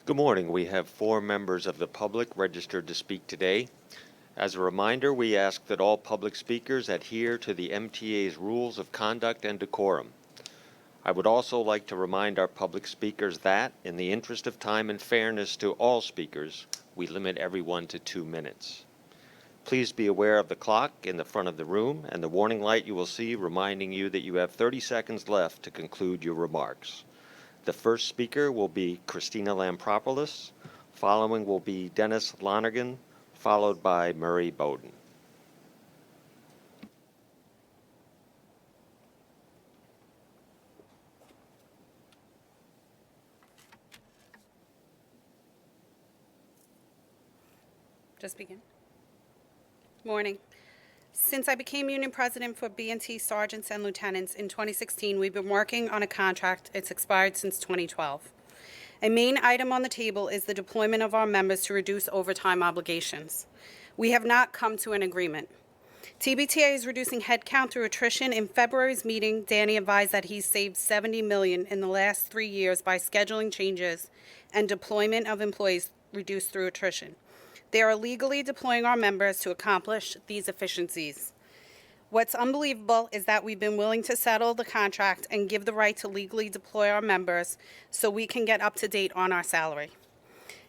Good morning. We have 4 members of the public registered to speak today. As a reminder, we ask that all public speakers adhere to the MTA's rules of conduct and decorum. I would also like to remind our public speakers that, in the interest of time and fairness to all speakers, we limit everyone to 2 minutes. Please be aware of the clock in the front of the room and the warning light you will see reminding you that you have 30 seconds left to conclude your remarks. The first speaker will be Christina Lampropoulos. Following will be Dennis Lonergan, followed by Murray Bowden. Just begin. Morning. Since I became union president for B&T sergeants and lieutenants in 2016, we've been working on a contract. It's expired since 2012. A main item on the table is the deployment of our members to reduce overtime obligations. We have not come to an agreement. TBTA is reducing headcount through attrition. In February's meeting, Danny advised that he's saved $70 million in the last 3 years by scheduling changes and deployment of employees reduced through attrition. They are illegally deploying our members to accomplish these efficiencies. What's unbelievable is that we've been willing to settle the contract and give the right to legally deploy our members so we can get up to date on our salary.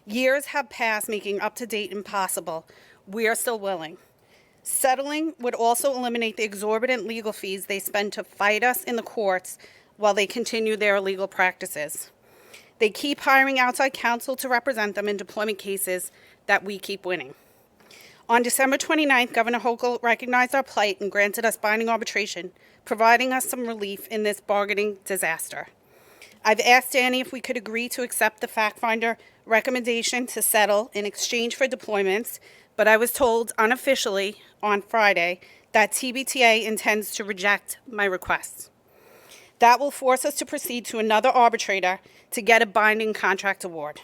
Years have passed, making up to date impossible. We are still willing. Settling would also eliminate the exorbitant legal fees they spend to fight us in the courts while they continue their illegal practices. They keep hiring outside counsel to represent them in deployment cases that we keep winning. On December 29th, Governor Hochul recognized our plight and granted us binding arbitration, providing us some relief in this bargaining disaster. I've asked Danny if we could agree to accept the fact finder recommendation to settle in exchange for deployments, but I was told unofficially on Friday that TBTA intends to reject my requests. That will force us to proceed to another arbitrator to get a binding contract award.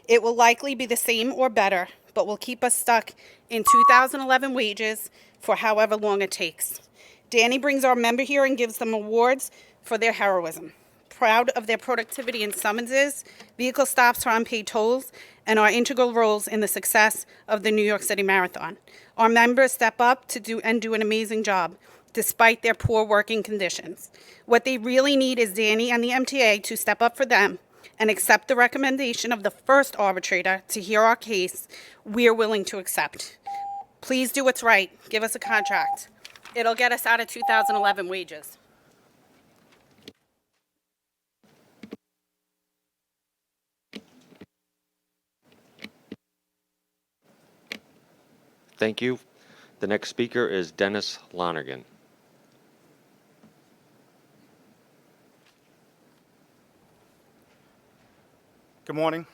It will likely be the same or better, but will keep us stuck in 2011 wages for however long it takes. Danny brings our member here and gives them awards for their heroism. Proud of their productivity in summonses, vehicle stops for unpaid tolls, and our integral roles in the success of the New York City Marathon. Our members step up to do an amazing job, despite their poor working conditions. What they really need is Danny and the MTA to step up for them and accept the recommendation of the first arbitrator to hear our case. We are willing to accept. Please do what's right. Give us a contract. It'll get us out of 2011 wages. Thank you. The next speaker is Dennis Lonergan. Good morning.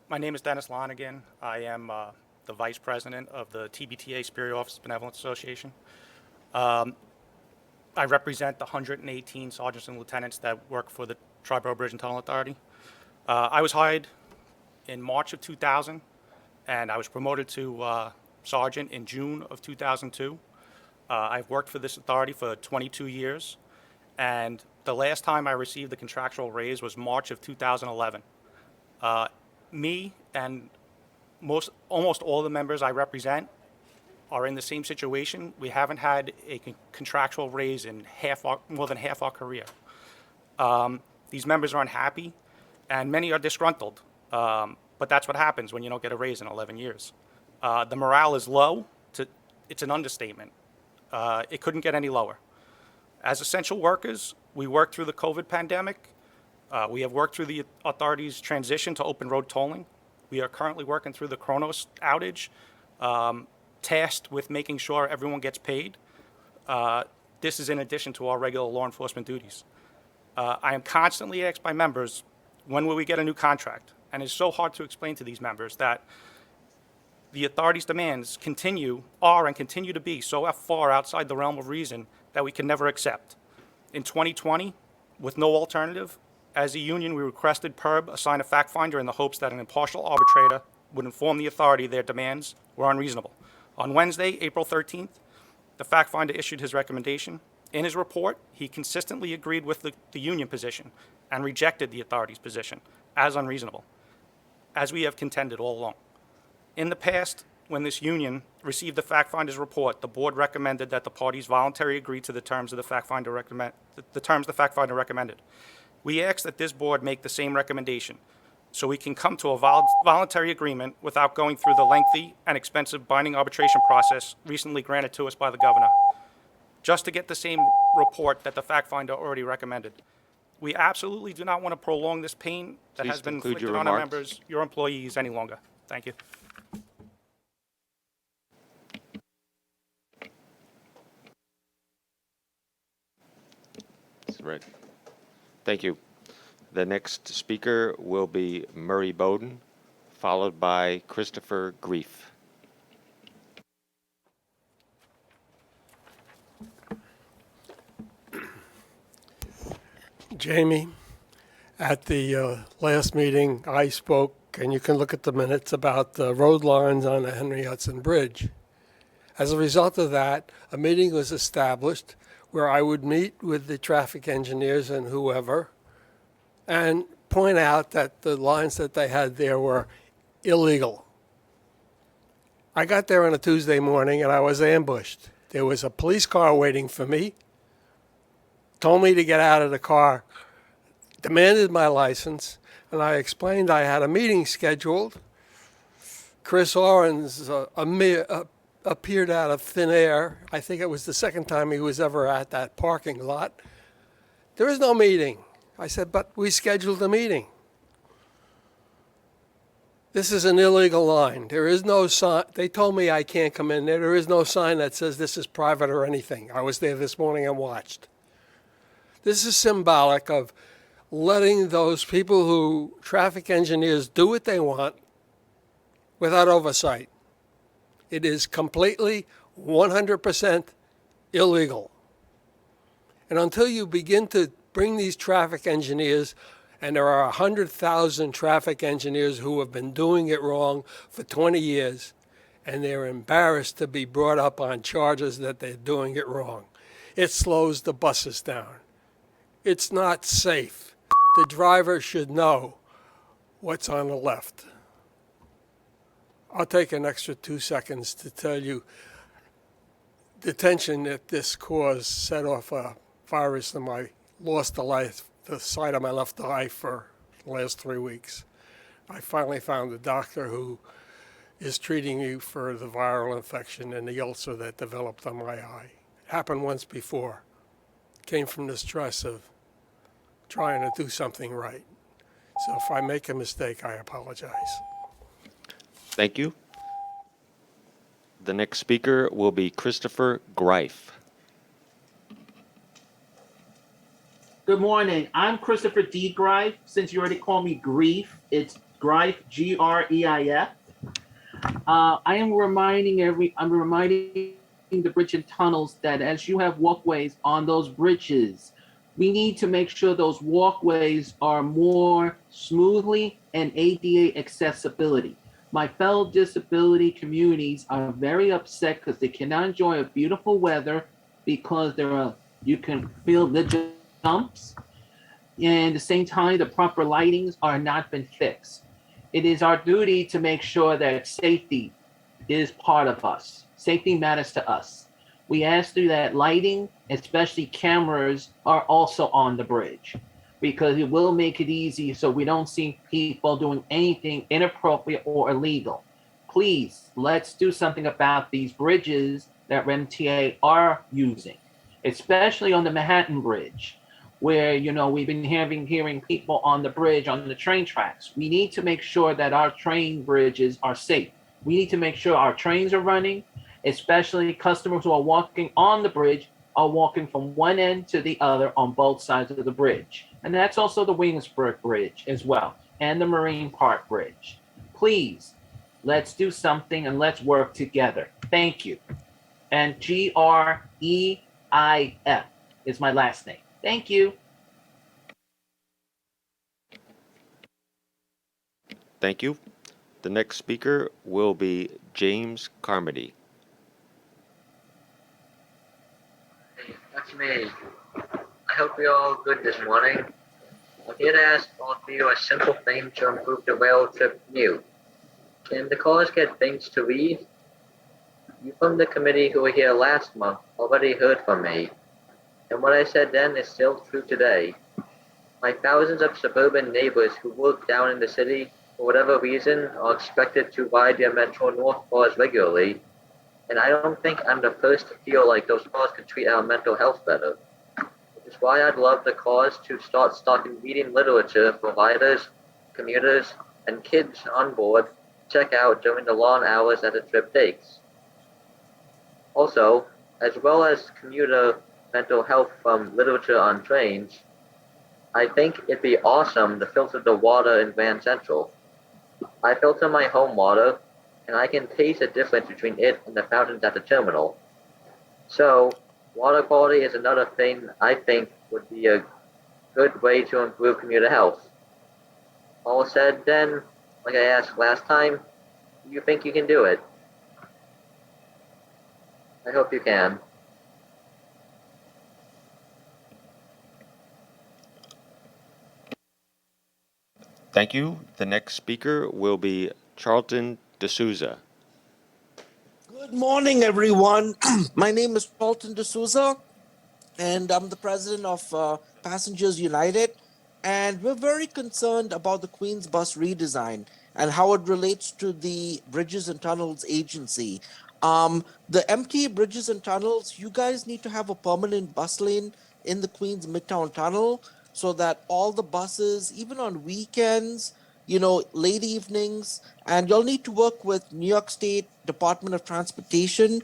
My name is Dennis Lonergan. I am the Vice President of the TBTA Superior Officers Benevolent Association. I represent the 118 sergeants and lieutenants that work for the Triborough Bridge and Tunnel Authority. I was hired in March of 2000, and I was promoted to sergeant in June of 2002. I've worked for this authority for 22 years, and the last time I received the contractual raise was March of 2011. Me and almost all the members I represent are in the same situation. We haven't had a contractual raise in more than half our career. These members are unhappy, and many are disgruntled. But that's what happens when you don't get a raise in 11 years. The morale is low. It's an understatement. It couldn't get any lower. As essential workers, we worked through the COVID pandemic. We have worked through the authority's transition to open road tolling. We are currently working through the Kronos outage, tasked with making sure everyone gets paid. This is in addition to our regular law enforcement duties. I am constantly asked by members, when will we get a new contract? And it's so hard to explain to these members that the authority's demands are and continue to be so far outside the realm of reason that we can never accept. In 2020, with no alternative, as a union, we requested PERB assign a fact finder in the hopes that an impartial arbitrator would inform the authority their demands were unreasonable. On Wednesday, April 13th, the fact finder issued his recommendation. In his report, he consistently agreed with the union position and rejected the authority's position as unreasonable. as we have contended all along. In the past, when this union received the fact finder's report, the board recommended that the parties voluntarily agree to the terms of the fact finder recommended. We ask that this board make the same recommendation, so we can come to a voluntary agreement without going through the lengthy and expensive binding arbitration process recently granted to us by the governor, just to get the same report that the fact finder already recommended. We absolutely do not want to prolong this pain that Please has been conclude your inflicted on our remarks. members, your employees, any longer. Thank you. That's right. Thank you. The next speaker will be Murray Bowden, followed by Christopher Grief. Jamie, at the last meeting, I spoke, and you can look at the minutes, about the road lines on the Henry Hudson Bridge. As a result of that, a meeting was established where I would meet with the traffic engineers and whoever and point out that the lines that they had there were illegal. I got there on a Tuesday morning and I was ambushed. There was a police car waiting for me, told me to get out of the car, demanded my license, and I explained I had a meeting scheduled. Chris Owens appeared out of thin air. I think it was the second time he was ever at that parking lot. There is no meeting. I said, but we scheduled a meeting. This is an illegal line. There is no sign. They told me I can't come in there. There is no sign that says this is private or anything. I was there this morning and watched. This is symbolic of letting those people who, traffic engineers, do what they want without oversight. It is completely 100% illegal. And until you begin to bring these traffic engineers, and there are 100,000 traffic engineers who have been doing it wrong for 20 years, and they're embarrassed to be brought up on charges that they're doing it wrong. It slows the buses down. It's not safe. The driver should know what's on the left. I'll take an extra 2 seconds to tell you the tension that this caused set off a virus in my lost the sight of my left eye for the last 3 weeks. I finally found a doctor who is treating me for the viral infection and the ulcer that developed on my eye. It happened once before. It came from the stress of trying to do something right. So if I make a mistake, I apologize. Thank you. The next speaker will be Christopher Greif. Good morning. I'm Christopher D. Greif. Since you already call me Grief, it's Greif, Greif. I'm reminding the bridge and tunnels that as you have walkways on those bridges, we need to make sure those walkways are more smoothly and ADA accessibility. My fellow disability communities are very upset because they cannot enjoy a beautiful weather because you can feel the jumps, and at the same time, the proper lightings are not been fixed. It is our duty to make sure that safety is part of us. Safety matters to us. We ask through that lighting, especially cameras, are also on the bridge because it will make it easy so we don't see people doing anything inappropriate or illegal. Please, let's do something about these bridges that MTA are using, especially on the Manhattan Bridge, where, we've been hearing people on the bridge, on the train tracks. We need to make sure that our train bridges are safe. We need to make sure our trains are running, especially customers who are walking on the bridge are walking from one end to the other on both sides of the bridge. And that's also the Williamsburg Bridge as well, and the Marine Park Bridge. Please, let's do something and let's work together. Thank you. And Greif is my last name. Thank you. Thank you. The next speaker will be James Carmody. Hey, that's me. I hope you're all good this morning. I'm here to ask all of you a simple thing to improve the rail trip commute. Can the cars get things to read? You from the committee who were here last month already heard from me, and what I said then is still true today. My thousands of suburban neighbors who work down in the city, for whatever reason, are expected to ride their Metro North cars regularly, and I don't think I'm the first to feel like those cars could treat our mental health better. Which is why I'd love the cause to start stocking reading literature for riders, commuters, and kids on board to check out during the long hours that a trip takes. Also, as well as commuter mental health from literature on trains, I think it'd be awesome to filter the water in Grand Central. I filter my home water, and I can taste the difference between it and the fountains at the terminal. So, water quality is another thing I think would be a good way to improve commuter health. All said then, like I asked last time, do you think you can do it? I hope you can. Thank you. The next speaker will be Charlton D'Souza. Good morning, everyone. My name is Paulton D'Souza, and I'm the president of Passengers United. And we're very concerned about the Queens bus redesign and how it relates to the Bridges and Tunnels Agency. The MTA Bridges and Tunnels, you guys need to have a permanent bus lane in the Queens Midtown Tunnel so that all the buses, even on weekends, late evenings, and you'll need to work with New York State Department of Transportation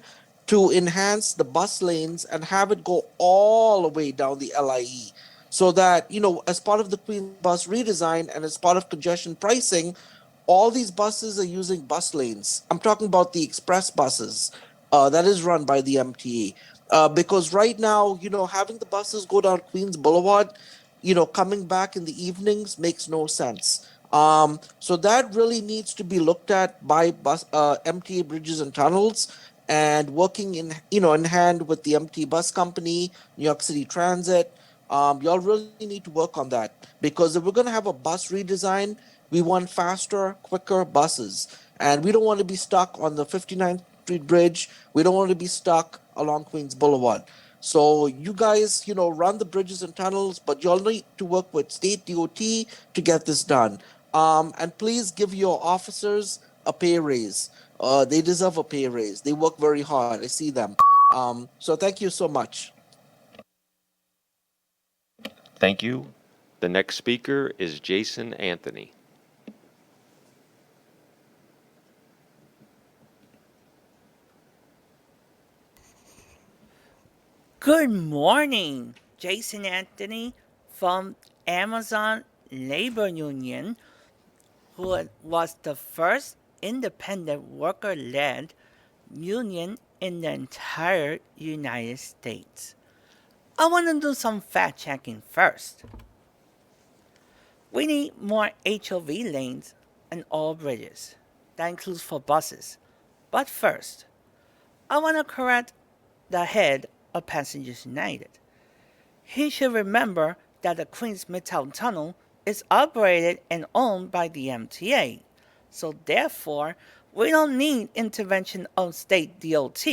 to enhance the bus lanes and have it go all the way down the LIE so that, as part of the Queen bus redesign and as part of congestion pricing, all these buses are using bus lanes. I'm talking about the express buses that is run by the MTA. Because right now, having the buses go down Queens Boulevard, coming back in the evenings makes no sense. So that really needs to be looked at by MTA Bridges and Tunnels and working in hand with the MTA Bus Company, New York City Transit. Y'all really need to work on that because if we're going to have a bus redesign, we want faster, quicker buses. And we don't want to be stuck on the 59th Street Bridge. We don't want to be stuck along Queens Boulevard. So you guys, run the bridges and tunnels, but you'll need to work with state DOT to get this done. And please give your officers a pay raise. They deserve a pay raise. They work very hard. I see them. So thank you so much. Thank you. The next speaker is Jason Anthony. Good morning, Jason Anthony from Amazon Labor Union, who was the first independent worker-led union in the entire United States. I want to do some fact-checking first. We need more HOV lanes and all bridges. That includes for buses. But first, I want to correct the head of Passengers United. He should remember that the Queens Midtown Tunnel is operated and owned by the MTA. So therefore, we don't need intervention of state DOT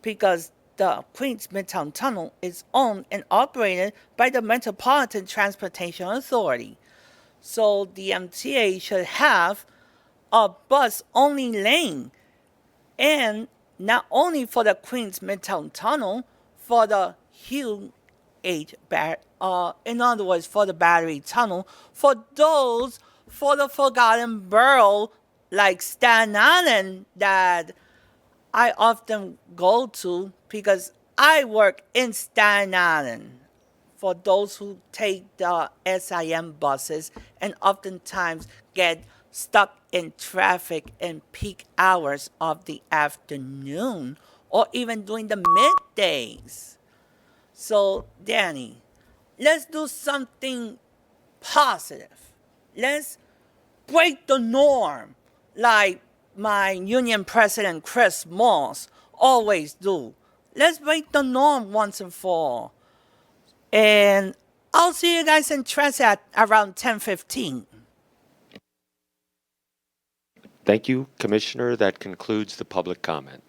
because the Queens Midtown Tunnel is owned and operated by the Metropolitan Transportation Authority. So the MTA should have a bus-only lane, and not only for the Queens Midtown Tunnel, for the Hugh H. in other words, for the Battery Tunnel, for the forgotten borough like Staten Island that I often go to because I work in Staten Island. For those who take the SIM buses and oftentimes get stuck in traffic in peak hours of the afternoon or even during the middays. So, Danny, let's do something positive. Let's break the norm like my union president Chris Moss always do. Let's break the norm once and for all. And I'll see you guys in transit at around 10:15. Thank you, Commissioner. That concludes the public comment.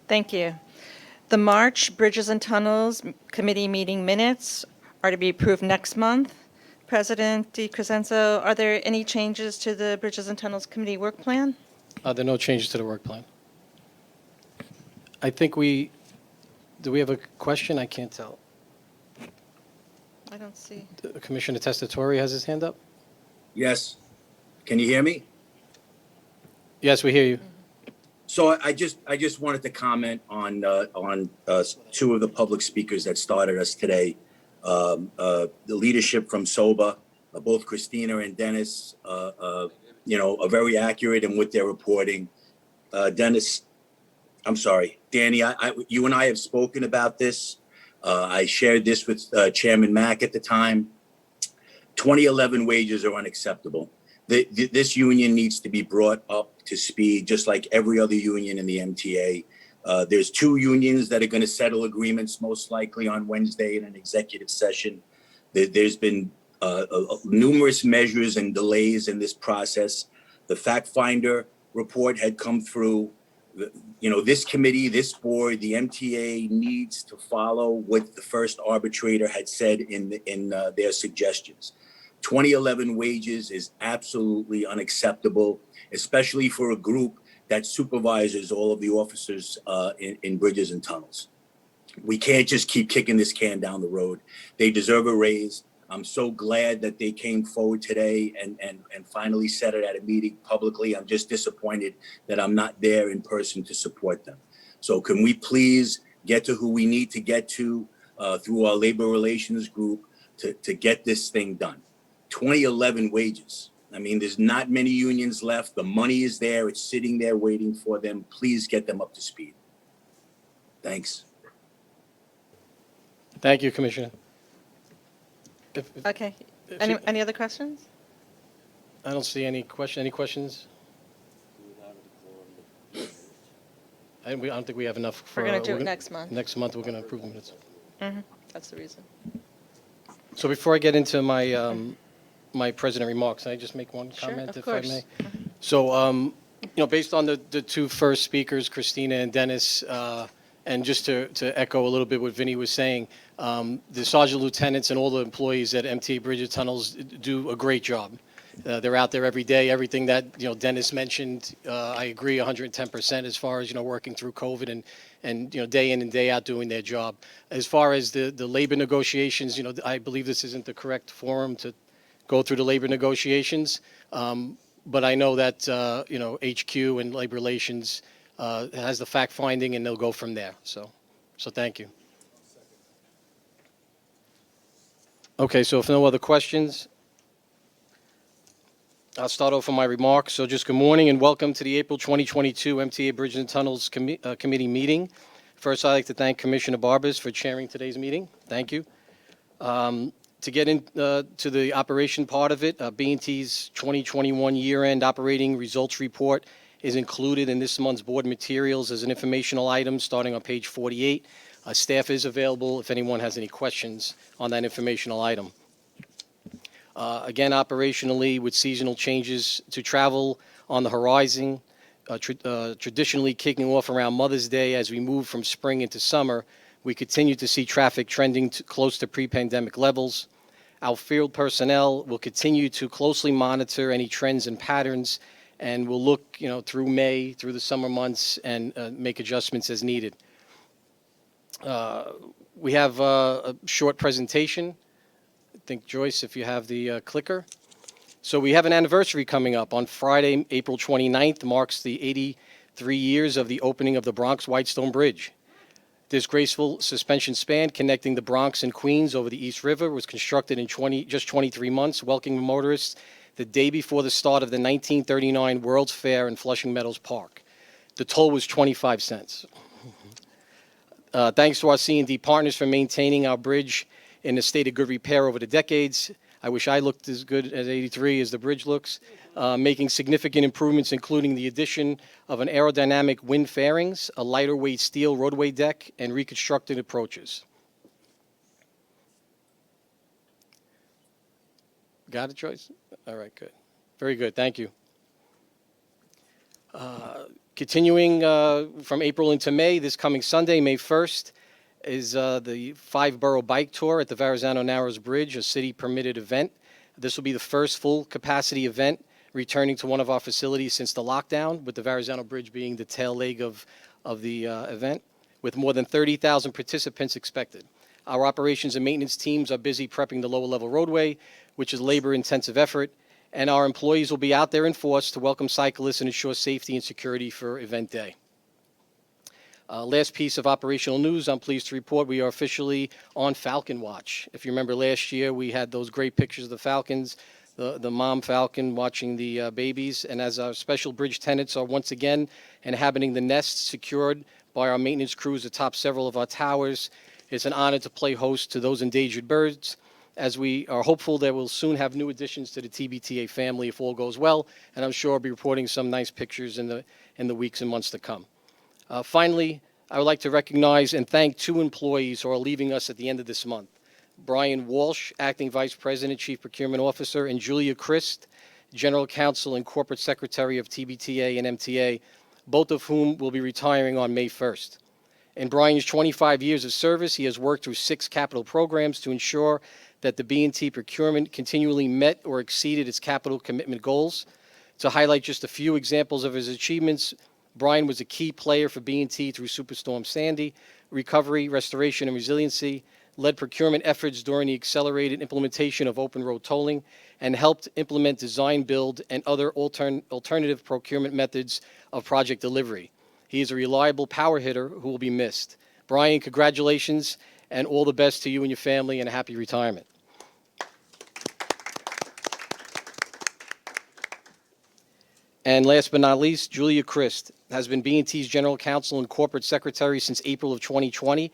Thank you. The March Bridges and Tunnels Committee meeting minutes are to be approved next month. President DiCrescenzo, are there any changes to the Bridges and Tunnels Committee work plan? There are no changes to the work plan. I think do we have a question? I can't tell. I don't see. Commissioner Testatori has his hand up? Yes. Can you hear me? Yes, we hear you. So I just wanted to comment on two of the public speakers that started us today. The leadership from SOBA, both Christina and Dennis, are very accurate in what they're reporting. Dennis, I'm sorry, Danny, you and I have spoken about this. I shared this with Chairman Mack at the time. 2011 wages are unacceptable. This union needs to be brought up to speed, just like every other union in the MTA. There's two unions that are going to settle agreements most likely on Wednesday in an executive session. There's been numerous measures and delays in this process. The fact finder report had come through. This committee, this board, the MTA needs to follow what the first arbitrator had said in their suggestions. 2011 wages is absolutely unacceptable, especially for a group that supervises all of the officers in bridges and tunnels. We can't just keep kicking this can down the road. They deserve a raise. I'm so glad that they came forward today and finally said it at a meeting publicly. I'm just disappointed that I'm not there in person to support them. So can we please get to who we need to get to through our labor relations group to get this thing done? 2011 wages. I mean, there's not many unions left. The money is there. It's sitting there waiting for them. Please get them up to speed. Thanks. Thank you, Commissioner. Okay. Any other questions? I don't see any question. Any questions? I don't think we have enough. We're going to do it next month. Next month, we're going to approve the minutes. That's the reason. So before I get into my president remarks, can I just make one Sure, comment, of if course. I may? So, based on the two first speakers, Christina and Dennis, and just to echo a little bit what Vinny was saying, the sergeant lieutenants and all the employees at MTA Bridges Tunnels do a great job. They're out there every day. Everything that Dennis mentioned, I agree 110% as far as working through COVID and day in and day out doing their job. As far as the labor negotiations, I believe this isn't the correct forum to go through the labor negotiations, but I know that HQ and labor relations has the fact finding, and they'll go from there. So thank you. Okay, so if no other questions, I'll start off with my remarks. So just good morning and welcome to the April 2022 MTA Bridges and Tunnels Committee meeting. First, I'd like to thank Commissioner Barbas for chairing today's meeting. Thank you. To get into the operation part of it, B&T's 2021 year-end operating results report is included in this month's board materials as an informational item starting on page 48. Staff is available if anyone has any questions on that informational item. Again, operationally, with seasonal changes to travel on the horizon, traditionally kicking off around Mother's Day as we move from spring into summer, we continue to see traffic trending close to pre-pandemic levels. Our field personnel will continue to closely monitor any trends and patterns, and we'll look, through May, through the summer months, and make adjustments as needed. We have a short presentation. I think, Joyce, if you have the clicker. So we have an anniversary coming up. On Friday, April 29th, marks the 83 years of the opening of the Bronx Whitestone Bridge. This graceful suspension span connecting the Bronx and Queens over the East River was constructed in just 23 months, welcoming motorists the day before the start of the 1939 World's Fair in Flushing Meadows Park. The toll was 25 cents. Thanks to our C&D partners for maintaining our bridge in a state of good repair over the decades. I wish I looked as good as 83 as the bridge looks, making significant improvements, including the addition of an aerodynamic wind fairings, a lighter weight steel roadway deck, and reconstructed approaches. Got it, Joyce? All right, good. Very good, thank you. Continuing from April into May, this coming Sunday, May 1st, is the 5-borough bike tour at the Verrazano Narrows Bridge, a city-permitted event. This will be the first full-capacity event returning to one of our facilities since the lockdown, with the Verrazano Bridge being the tail leg of the event, with more than 30,000 participants expected. Our operations and maintenance teams are busy prepping the lower-level roadway, which is labor-intensive effort, and our employees will be out there in force to welcome cyclists and ensure safety and security for event day. Last piece of operational news, I'm pleased to report we are officially on Falcon Watch. If you remember last year, we had those great pictures of the falcons, the mom falcon watching the babies, and as our special bridge tenants are once again inhabiting the nests secured by our maintenance crews atop several of our towers, it's an honor to play host to those endangered birds, as we are hopeful that we'll soon have new additions to the TBTA family if all goes well, and I'm sure I'll be reporting some nice pictures in the weeks and months to come. Finally, I would like to recognize and thank 2 employees who are leaving us at the end of this month. Brian Walsh, Acting Vice President, Chief Procurement Officer, and Julia Christ, General Counsel and Corporate Secretary of TBTA and MTA, both of whom will be retiring on May 1st. In Brian's 25 years of service, he has worked through 6 capital programs to ensure that the B&T procurement continually met or exceeded its capital commitment goals. To highlight just a few examples of his achievements, Brian was a key player for B&T through Superstorm Sandy, recovery, restoration, and resiliency, led procurement efforts during the accelerated implementation of open road tolling, and helped implement design build and other alternative procurement methods of project delivery. He is a reliable power hitter who will be missed. Brian, congratulations and all the best to you and your family, and a happy retirement. And last but not least, Julia Christ has been B&T's General Counsel and Corporate Secretary since April of 2020.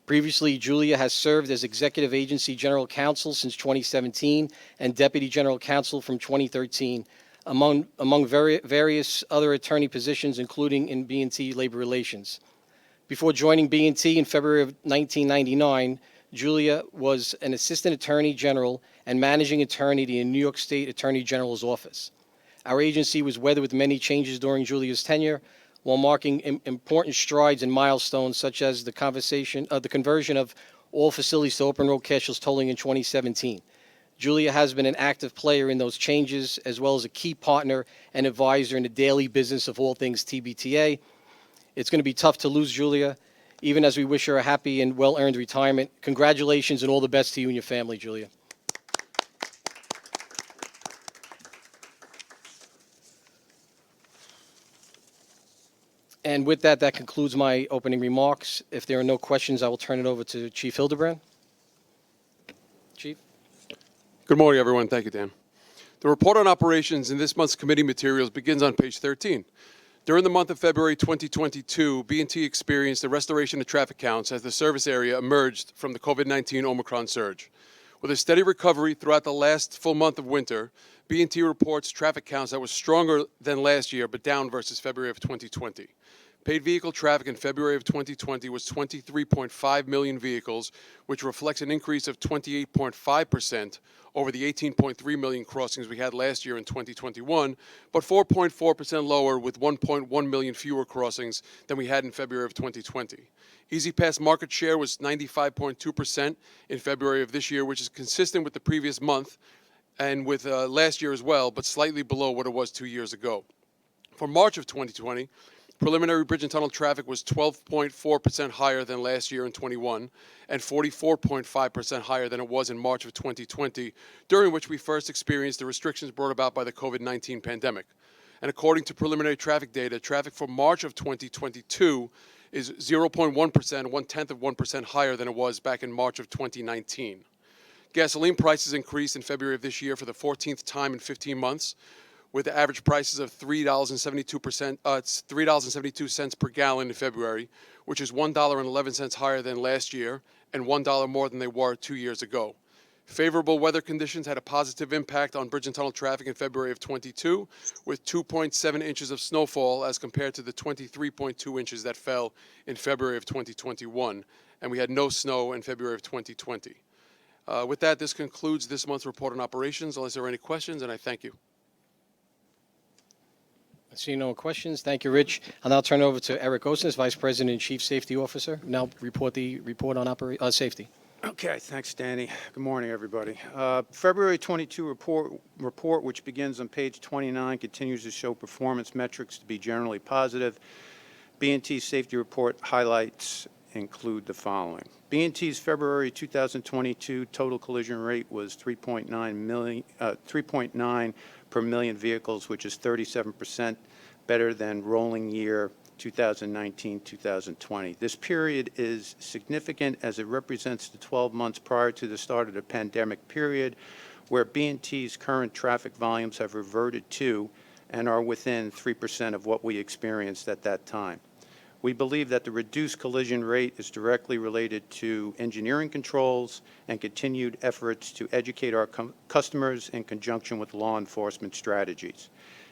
Previously, Julia has served as Executive Agency General Counsel since 2017 and Deputy General Counsel from 2013, among various other attorney positions, including in B&T Labor Relations. Before joining B&T in February of 1999, Julia was an Assistant Attorney General and Managing Attorney at the New York State Attorney General's Office. Our agency was weathered with many changes during Julia's tenure, while marking important strides and milestones such as the conversion of all facilities to open road cashless tolling in 2017. Julia has been an active player in those changes, as well as a key partner and advisor in the daily business of all things TBTA. It's going to be tough to lose Julia, even as we wish her a happy and well-earned retirement. Congratulations and all the best to you and your family, Julia. And with that, that concludes my opening remarks. If there are no questions, I will turn it over to Chief Hildebrand. Chief? Good morning, everyone. Thank you, Dan. The report on operations in this month's committee materials begins on page 13. During the month of February 2022, B&T experienced a restoration of traffic counts as the service area emerged from the COVID-19 Omicron surge. With a steady recovery throughout the last full month of winter, B&T reports traffic counts that was stronger than last year but down versus February of 2020. Paid vehicle traffic in February of 2020 was 23.5 million vehicles, which reflects an increase of 28.5% over the 18.3 million crossings we had last year in 2021, but 4.4% lower with 1.1 million fewer crossings than we had in February of 2020. EasyPass market share was 95.2% in February of this year, which is consistent with the previous month and with last year as well, but slightly below what it was 2 years ago. For March of 2020, preliminary bridge and tunnel traffic was 12.4% higher than last year in 21 and 44.5% higher than it was in March of 2020, during which we first experienced the restrictions brought about by the COVID-19 pandemic. And according to preliminary traffic data, traffic for March of 2022 is 0.1%, 0.1% higher than it was back in March of 2019. Gasoline prices increased in February of this year for the 14th time in 15 months, with the average prices of $3.72 per gallon in February, which is $1.11 higher than last year and $1 more than they were 2 years ago. Favorable weather conditions had a positive impact on bridge and tunnel traffic in February of 22, with 2.7 inches of snowfall as compared to the 23.2 inches that fell in February of 2021, and we had no snow in February of 2020. With that, this concludes this month's report on operations, unless there are any questions, and I thank you. I see no questions. Thank you, Rich. I'll now turn it over to Eric Osnes, Vice President and Chief Safety Officer. Now report on safety. Okay, thanks, Danny. Good morning, everybody. February 22 report, which begins on page 29, continues to show performance metrics to be generally positive. B&T's safety report highlights include the following. B&T's February 2022 total collision rate was 3.9 per million vehicles, which is 37% better than rolling year 2019-2020. This period is significant as it represents the 12 months prior to the start of the pandemic period, where B&T's current traffic volumes have reverted to and are within 3% of what we experienced at that time. We believe that the reduced collision rate is directly related to engineering controls and continued efforts to educate our customers in conjunction with law enforcement strategies.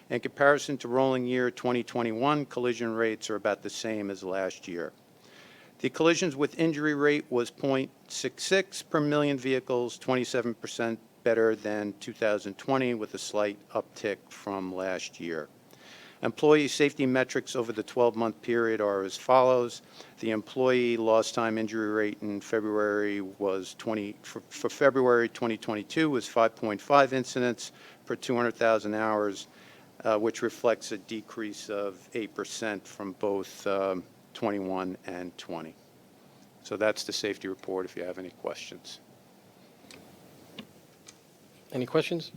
In comparison to rolling year 2021, collision rates are about the same as last year. The collisions with injury rate was 0.66 per million vehicles, 27% better than 2020, with a slight uptick from last year. Employee safety metrics over the 12-month period are as follows. The employee lost time injury rate in February was for February 2022 was 5.5 incidents per 200,000 hours, which reflects a decrease of 8% from both 21 and 20. So that's the safety report if you have any questions. Any questions?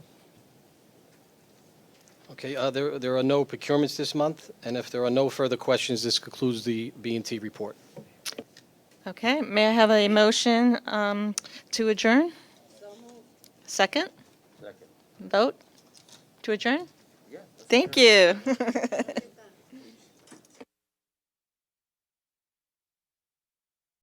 Okay, there are no procurements this month, and if there are no further questions, this concludes the B&T report. Okay, may I have a motion to adjourn? Second? Second. Vote to adjourn? Yeah. Thank you.